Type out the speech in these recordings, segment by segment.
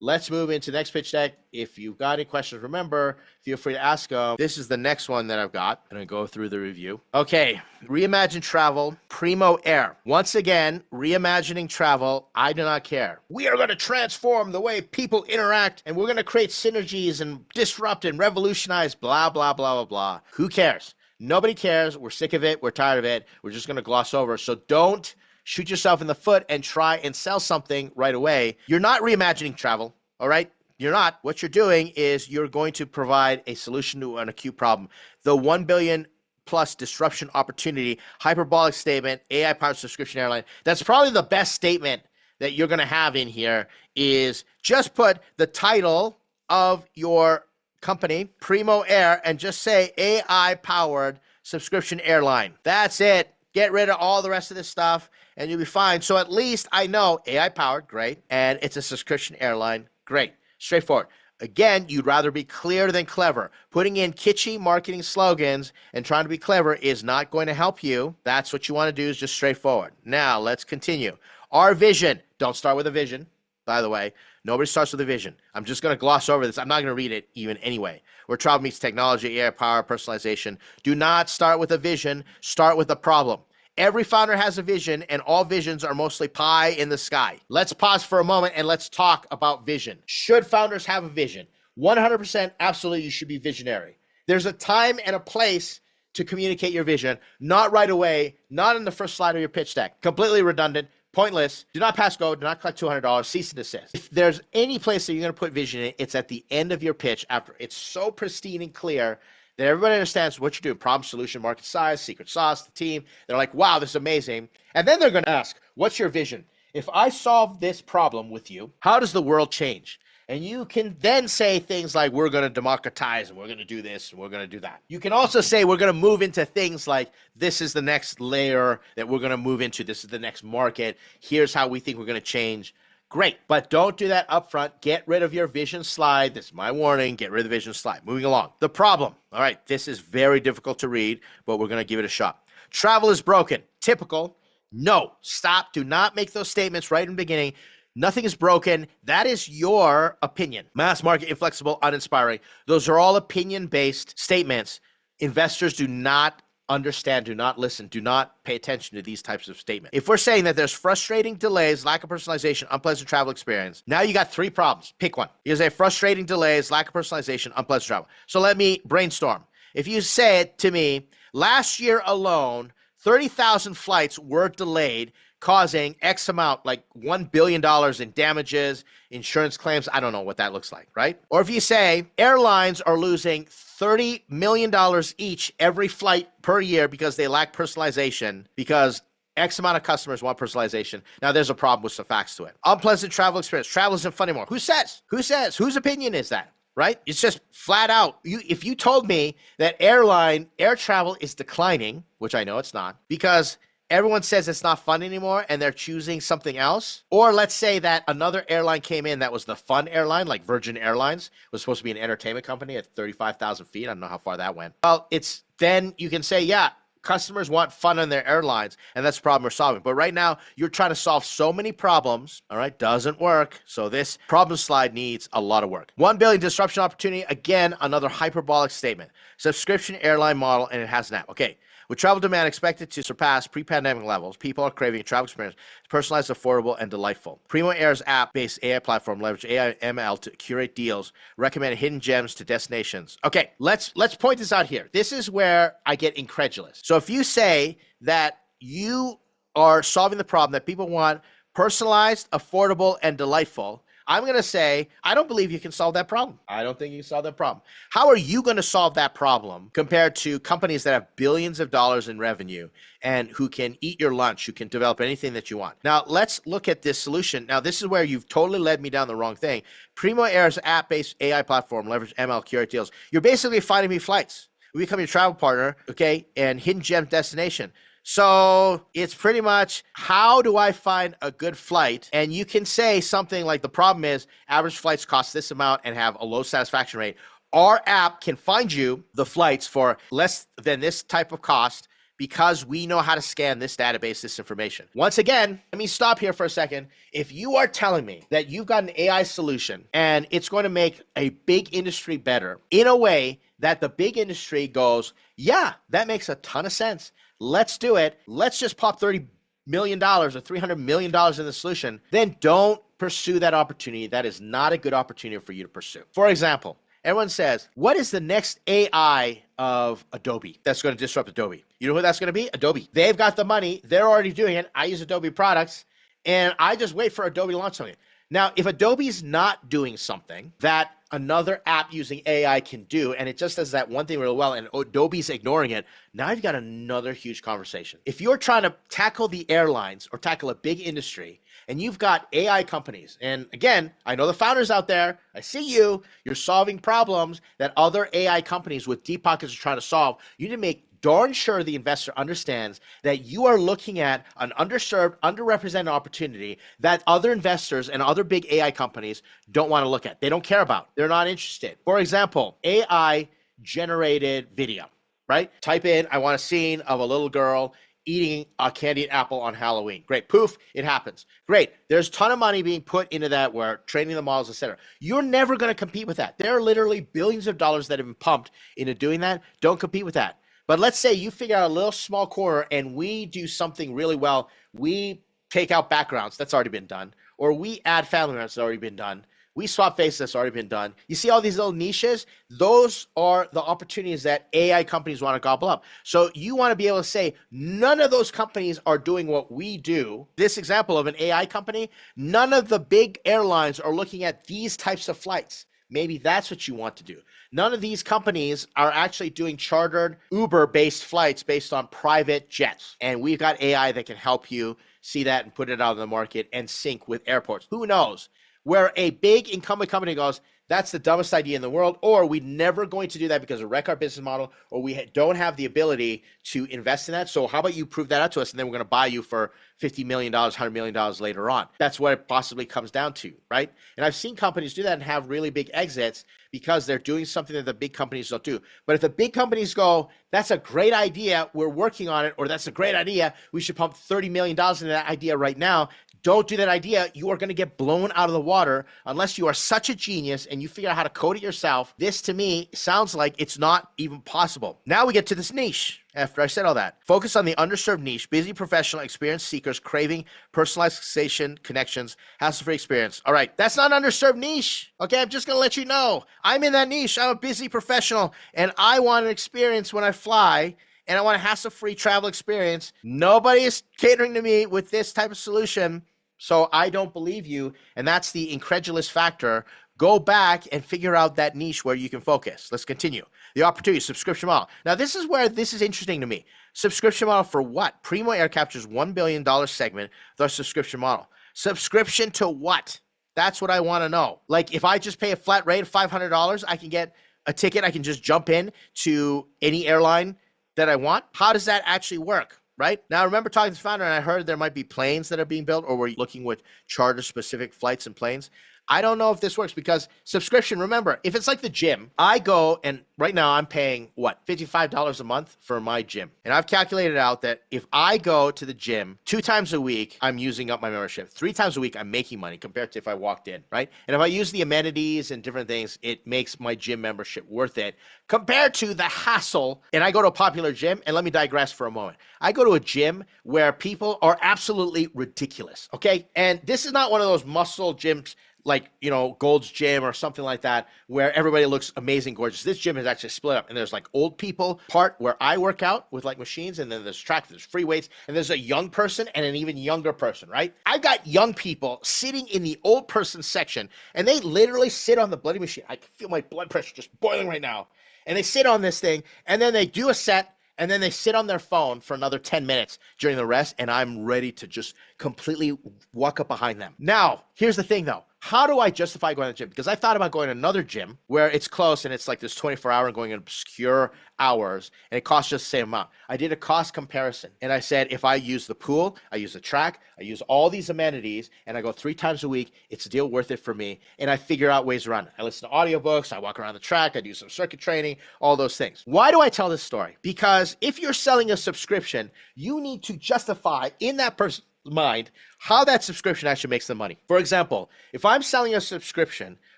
let's move into the next pitch deck. If you've got any questions, remember, feel free to ask them. This is the next one that I've got. I'm going to go through the review. Okay, reimagine travel, Primo Air. Once again, reimagining travel, I do not care. We are going to transform the way people interact, and we're going to create synergies and disrupt and revolutionize, blah, blah, blah, blah, blah. Who cares? Nobody cares. We're sick of it. We're tired of it. We're just going to gloss over. So don't shoot yourself in the foot and try and sell something right away. You're not reimagining travel, all right? You're not. What you're doing is you're going to provide a solution to an acute problem. The 1 billion plus disruption opportunity, hyperbolic statement, AI-powered subscription airline. That's probably the best statement that you're going to have in here is just put the title of your company, Primo Air, and just say AI-powered subscription airline. That's it. Get rid of all the rest of this stuff and you'll be fine. So at least I know AI-powered, great, and it's a subscription airline, great. Straightforward. Again, you'd rather be clear than clever. Putting in kitschy marketing slogans and trying to be clever is not going to help you. That's what you want to do is just straightforward. Now, let's continue. Our vision. Don't start with a vision, by the way. Nobody starts with a vision. I'm just going to gloss over this. I'm not going to read it even anyway. Where travel meets technology, AI power, personalization. Do not start with a vision. Start with a problem. Every founder has a vision, and all visions are mostly pie in the sky. Let's pause for a moment, and let's talk about vision. Should founders have a vision? 100% absolutely, you should be visionary. There's a time and a place to communicate your vision, not right away, not in the first slide of your pitch deck. Completely redundant, pointless. Do not pass go, do not collect $200, cease and desist. If there's any place that you're going to put vision in, it's at the end of your pitch after it's so pristine and clear that everybody understands what you're doing, problem, solution, market size, secret sauce, the team. They're like, wow, this is amazing. And then they're going to ask, what's your vision? If I solve this problem with you, how does the world change? And you can then say things like, we're going to democratize and we're going to do this and we're going to do that. You can also say, we're going to move into things like, this is the next layer that we're going to move into. This is the next market. Here's how we think we're going to change. Great, but don't do that up front. Get rid of your vision slide. This is my warning. Get rid of the vision slide. Moving along. The problem. All right, this is very difficult to read, but we're going to give it a shot. Travel is broken. Typical. No, stop. Do not make those statements right in the beginning. Nothing is broken. That is your opinion. Mass market, inflexible, uninspiring. Those are all opinion-based statements. Investors do not understand, do not listen, do not pay attention to these types of statements. If we're saying that there's frustrating delays, lack of personalization, unpleasant travel experience, now you got 3 problems. Pick one. You say frustrating delays, lack of personalization, unpleasant travel. So let me brainstorm. If you say it to me, last year alone, 30,000 flights were delayed, causing X amount, like $1 billion in damages, insurance claims. I don't know what that looks like, right? Or if you say airlines are losing $30 million each every flight per year because they lack personalization, because X amount of customers want personalization. Now there's a problem with some facts to it. Unpleasant travel experience. Travel isn't fun anymore. Who says? Who says? Whose opinion is that? Right? It's just flat out. If you told me that air travel is declining, which I know it's not, because everyone says it's not fun anymore and they're choosing something else. Or let's say that another airline came in that was the fun airline, like Virgin Airlines, was supposed to be an entertainment company at 35,000 feet. I don't know how far that went. Well, then you can say, yeah, customers want fun on their airlines, and that's the problem we're solving. But right now, you're trying to solve so many problems, all right? Doesn't work. So this problem slide needs a lot of work. 1 billion disruption opportunity. Again, another hyperbolic statement. Subscription airline model, and it has an app. Okay. With travel demand expected to surpass pre-pandemic levels, people are craving a travel experience personalized, affordable, and delightful. Primo Air's app-based AI platform leverages AI ML to curate deals, recommend hidden gems to destinations. Okay, let's point this out here. This is where I get incredulous. So if you say that you are solving the problem that people want personalized, affordable, and delightful, I'm going to say, I don't believe you can solve that problem. I don't think you can solve that problem. How are you going to solve that problem compared to companies that have billions of dollars in revenue and who can eat your lunch, who can develop anything that you want? Now, let's look at this solution. Now, this is where you've totally led me down the wrong thing. Primo Air's app-based AI platform, leverage ML, curate deals. You're basically finding me flights. We become your travel partner, okay, and hidden gem destination. So it's pretty much, how do I find a good flight? And you can say something like, the problem is average flights cost this amount and have a low satisfaction rate. Our app can find you the flights for less than this type of cost because we know how to scan this database, this information. Once again, let me stop here for a second. If you are telling me that you've got an AI solution and it's going to make a big industry better in a way that the big industry goes, yeah, that makes a ton of sense. Let's do it. Let's just pop $30 million or $300 million in the solution. Then don't pursue that opportunity. That is not a good opportunity for you to pursue. For example, everyone says, what is the next AI of Adobe that's going to disrupt Adobe? You know who that's going to be? Adobe. They've got the money. They're already doing it. I use Adobe products, and I just wait for Adobe to launch something. Now, if Adobe's not doing something that another app using AI can do, and it just does that one thing really well, and Adobe's ignoring it, now you've got another huge conversation. If you're trying to tackle the airlines or tackle a big industry, and you've got AI companies, and again, I know the founders out there, I see you, you're solving problems that other AI companies with deep pockets are trying to solve. You need to make darn sure the investor understands that you are looking at an underserved, underrepresented opportunity that other investors and other big AI companies don't want to look at. They don't care about. They're not interested. For example, AI generated video, right? Type in, I want a scene of a little girl eating a candied apple on Halloween. Great. Poof, it happens. Great. There's a ton of money being put into that. We're training the models, etc. You're never going to compete with that. There are literally billions of dollars that have been pumped into doing that. Don't compete with that. But let's say you figure out a little small corner and we do something really well. We take out backgrounds. That's already been done. Or we add family members. That's already been done. We swap faces. That's already been done. You see all these little niches? Those are the opportunities that AI companies want to gobble up. So you want to be able to say, none of those companies are doing what we do. This example of an AI company, none of the big airlines are looking at these types of flights. Maybe that's what you want to do. None of these companies are actually doing chartered Uber-based flights based on private jets. And we've got AI that can help you see that and put it out in the market and sync with airports. Who knows? Where a big incumbent company goes, that's the dumbest idea in the world, or we're never going to do that because it wreck our business model, or we don't have the ability to invest in that. So how about you prove that out to us, and then we're going to buy you for $50 million, $100 million later on. That's what it possibly comes down to, right? And I've seen companies do that and have really big exits because they're doing something that the big companies don't do. But if the big companies go, that's a great idea, we're working on it, or that's a great idea, we should pump $30 million into that idea right now, don't do that idea. You are going to get blown out of the water unless you are such a genius and you figure out how to code it yourself. This, to me, sounds like it's not even possible. Now we get to this niche. After I said all that, focus on the underserved niche, busy professional, experienced seekers craving personalization, connections, hassle-free experience. All right, that's not an underserved niche. Okay, I'm just going to let you know. I'm in that niche. I'm a busy professional, and I want an experience when I fly, and I want a hassle-free travel experience. Nobody is catering to me with this type of solution, so I don't believe you, and that's the incredulous factor. Go back and figure out that niche where you can focus. Let's continue. The opportunity, subscription model. Now, this is where this is interesting to me. Subscription model for what? Primo Air captures $1 billion segment with our subscription model. Subscription to what? That's what I want to know. Like, if I just pay a flat rate of $500, I can get a ticket. I can just jump in to any airline that I want. How does that actually work? Right? Now, I remember talking to the founder, and I heard there might be planes that are being built, or we're looking with charter-specific flights and planes. I don't know if this works because subscription, remember, if it's like the gym, I go and right now I'm paying, what, $55 a month for my gym. And I've calculated out that if I go to the gym 2 times a week, I'm using up my membership. 3 times a week, I'm making money compared to if I walked in, right? And if I use the amenities and different things, it makes my gym membership worth it compared to the hassle. And I go to a popular gym, and let me digress for a moment. I go to a gym where people are absolutely ridiculous, okay? And this is not one of those muscle gyms like, you know, Gold's Gym or something like that, where everybody looks amazing, gorgeous. This gym is actually split up, and there's like old people part where I work out with like machines, and then there's track, there's free weights, and there's a young person and an even younger person, right? I've got young people sitting in the old person section, and they literally sit on the bloody machine. I can feel my blood pressure just boiling right now. And they sit on this thing, and then they do a set, and then they sit on their phone for another 10 minutes during the rest, and I'm ready to just completely walk up behind them. Now, here's the thing though. how do I justify going to the gym? Because I thought about going to another gym where it's close and it's like this 24-hour and going in obscure hours and it costs just the same amount. I did a cost comparison and I said, if I use the pool, I use the track, I use all these amenities and I go 3 times a week, it's a deal worth it for me. And I figure out ways around it. I listen to audiobooks, I walk around the track, I do some circuit training, all those things. Why do I tell this story? Because if you're selling a subscription, you need to justify in that person's mind how that subscription actually makes them money. For example, if I'm selling a subscription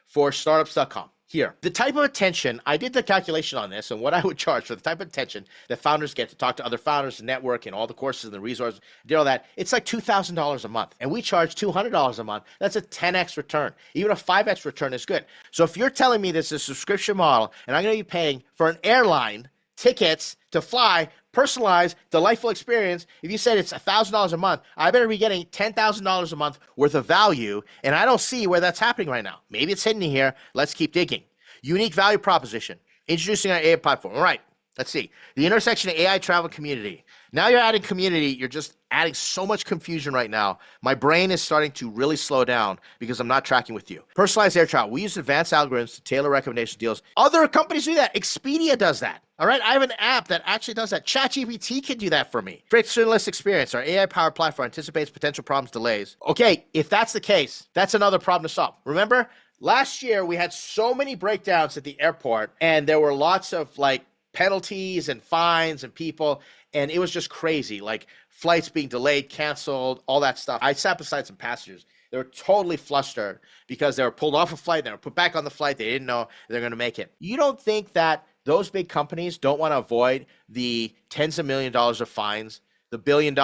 for Startups.com, here, the type of attention, I did the calculation on this and what I would charge for the type of attention that founders get to talk to other founders, network, and all the courses and the resources, did all that, it's like $2,000 a month. And we charge $200 a month. That's a 10x return. Even a 5x return is good. So if you're telling me this is a subscription model and I'm going to be paying for an airline tickets to fly, personalized, delightful experience. If you said it's $1,000 a month, I better be getting $10,000 a month worth of value, and I don't see where that's happening right now. Maybe it's hidden here. Let's keep digging. Unique value proposition. Introducing our AI platform. All right, let's see. The intersection of AI travel community. Now you're adding community. You're just adding so much confusion right now. My brain is starting to really slow down because I'm not tracking with you. Personalized air travel. We use advanced algorithms to tailor recommendation deals. Other companies do that. Expedia does that. All right, I have an app that actually does that. ChatGPT can do that for me. Frictionless experience. Our AI-powered platform anticipates potential problems, delays. Okay, if that's the case, that's another problem to solve. Remember, last year we had so many breakdowns at the airport, and there were lots of like penalties and fines and people, and it was just crazy. Like flights being delayed, canceled, all that stuff. I sat beside some passengers. They were totally flustered because they were pulled off a flight, they were put back on the flight, they didn't know they're going to make it. You don't think that those big companies don't want to avoid the tens of millions of dollars of fines, the $1 billion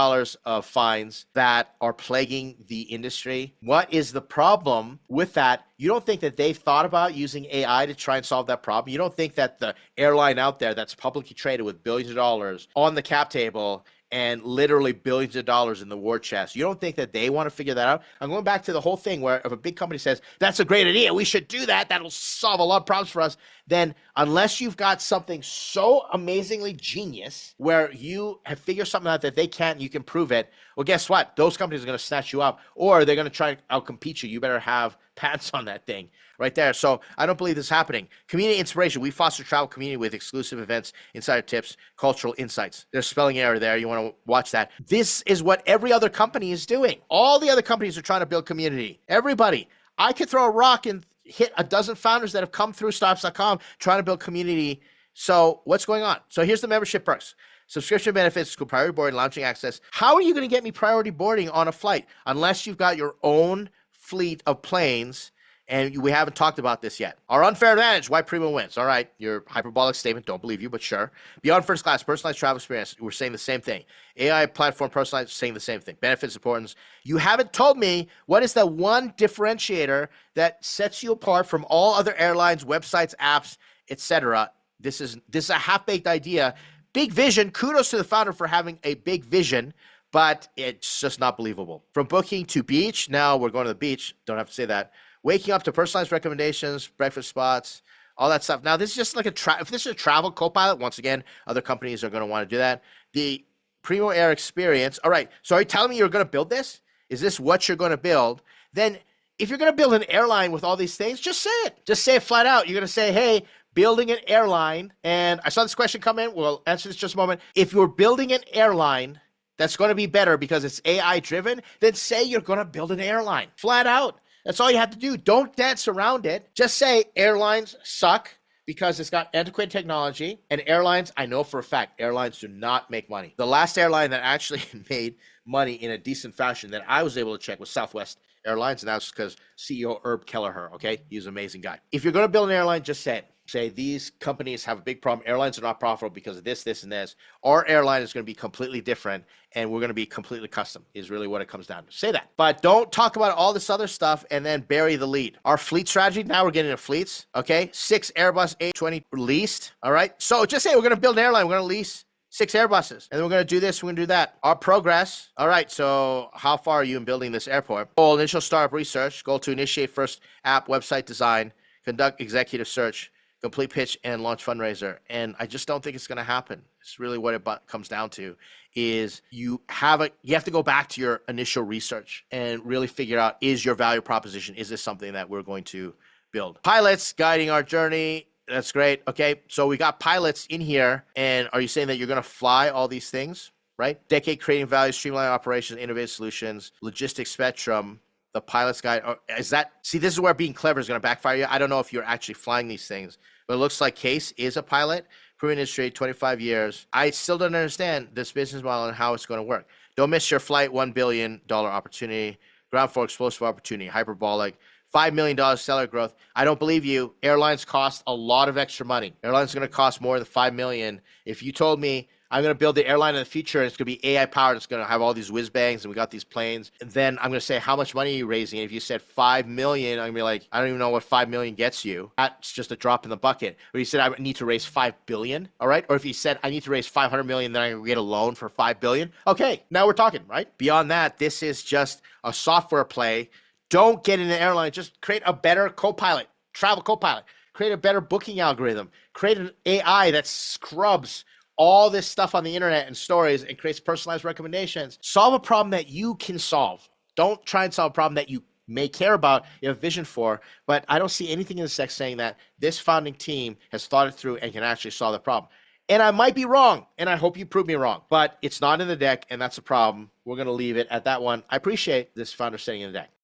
of fines that are plaguing the industry? What is the problem with that? You don't think that they've thought about using AI to try and solve that problem? You don't think that the airline out there that's publicly traded with billions of dollars on the cap table and literally billions of dollars in the war chest, you don't think that they want to figure that out? I'm going back to the whole thing where if a big company says, that's a great idea, we should do that, that'll solve a lot of problems for us, then unless you've got something so amazingly genius where you have figured something out that they can't and you can prove it, well, guess what? Those companies are going to snatch you up or they're going to try to outcompete you. You better have patents on that thing right there. So I don't believe this is happening. Community inspiration. We foster travel community with exclusive events, insider tips, cultural insights. There's spelling error there. You want to watch that. This is what every other company is doing. All the other companies are trying to build community. Everybody. I could throw a rock and hit a dozen founders that have come through Startups.com trying to build community. So what's going on? So here's the membership perks. Subscription benefits, priority boarding, lounging access. How are you going to get me priority boarding on a flight unless you've got your own fleet of planes? And we haven't talked about this yet. Our unfair advantage, why Primo wins. All right, your hyperbolic statement, don't believe you, but sure. Beyond first class, personalized travel experience, we're saying the same thing. AI platform personalized, saying the same thing. Benefits, importance. You haven't told me what is the one differentiator that sets you apart from all other airlines, websites, apps, etc. This is a half-baked idea. Big vision. Kudos to the founder for having a big vision, but it's just not believable. From booking to beach, now we're going to the beach. Don't have to say that. Waking up to personalized recommendations, breakfast spots, all that stuff. Now, this is just like if this is a travel co-pilot, once again, other companies are going to want to do that. The Primo Air experience. All right. So are you telling me you're going to build this? Is this what you're going to build? Then if you're going to build an airline with all these things, just say it. Just say it flat out. You're going to say, hey, building an airline. And I saw this question come in. We'll answer this in just a moment. If you're building an airline that's going to be better because it's AI driven, then say you're going to build an airline flat out. That's all you have to do. Don't dance around it. Just say airlines suck because it's got antiquated technology. And airlines, I know for a fact, airlines do not make money. The last airline that actually made money in a decent fashion that I was able to check was Southwest Airlines. And that's because CEO Herb Kelleher, okay? He's an amazing guy. If you're going to build an airline, just say it. Say these companies have a big problem. Airlines are not profitable because of this, this, and this. Our airline is going to be completely different, and we're going to be completely custom is really what it comes down to. Say that. But don't talk about all this other stuff and then bury the lead. Our fleet strategy, now we're getting into fleets, okay? 6 Airbus A220 leased, all right? So just say we're going to build an airline. We're going to lease 6 Airbuses, and then we're going to do this, we're going to do that. Our progress, all right, so how far are you in building this airport? Goal, initial startup research. Goal to initiate first app, website design, conduct executive search, complete pitch and launch fundraiser. And I just don't think it's going to happen. It's really what it comes down to is you have to go back to your initial research and really figure out, is your value proposition, is this something that we're going to build? Pilots guiding our journey. That's great. Okay. So we got pilots in here. And are you saying that you're going to fly all these things, right? Decade creating value, streamline operations, innovative solutions, logistics spectrum, the pilot's guide. Is that, see, this is where being clever is going to backfire you. I don't know if you're actually flying these things, but it looks like Case is a pilot, proven industry, 25 years. I still don't understand this business model and how it's going to work. Don't miss your flight, $1 billion opportunity, ground floor explosive opportunity, hyperbolic, $5 million seller growth. I don't believe you. Airlines cost a lot of extra money. Airlines are going to cost more than $5 million. If you told me I'm going to build the airline of the future and it's going to be AI powered, it's going to have all these whiz bangs and we got these planes, and then I'm going to say, how much money are you raising? And if you said $5 million, I'm going to be like, I don't even know what $5 million gets you. That's just a drop in the bucket. But he said, I need to raise $5 billion. All right. Or if he said, I need to raise $500 million, then I can get a loan for $5 billion. Okay. Now we're talking, right? Beyond that, this is just a software play. Don't get in the airline. Just create a better co-pilot, travel co-pilot, create a better booking algorithm, create an AI that scrubs all this stuff on the internet and stories and creates personalized recommendations. Solve a problem that you can solve. Don't try and solve a problem that you may care about, you have vision for, but I don't see anything in the text saying that this founding team has thought it through and can actually solve the problem. And I might be wrong, and I hope you prove me wrong, but it's not in the deck, and that's a problem. We're going to leave it at that one. I appreciate this founder setting in the deck.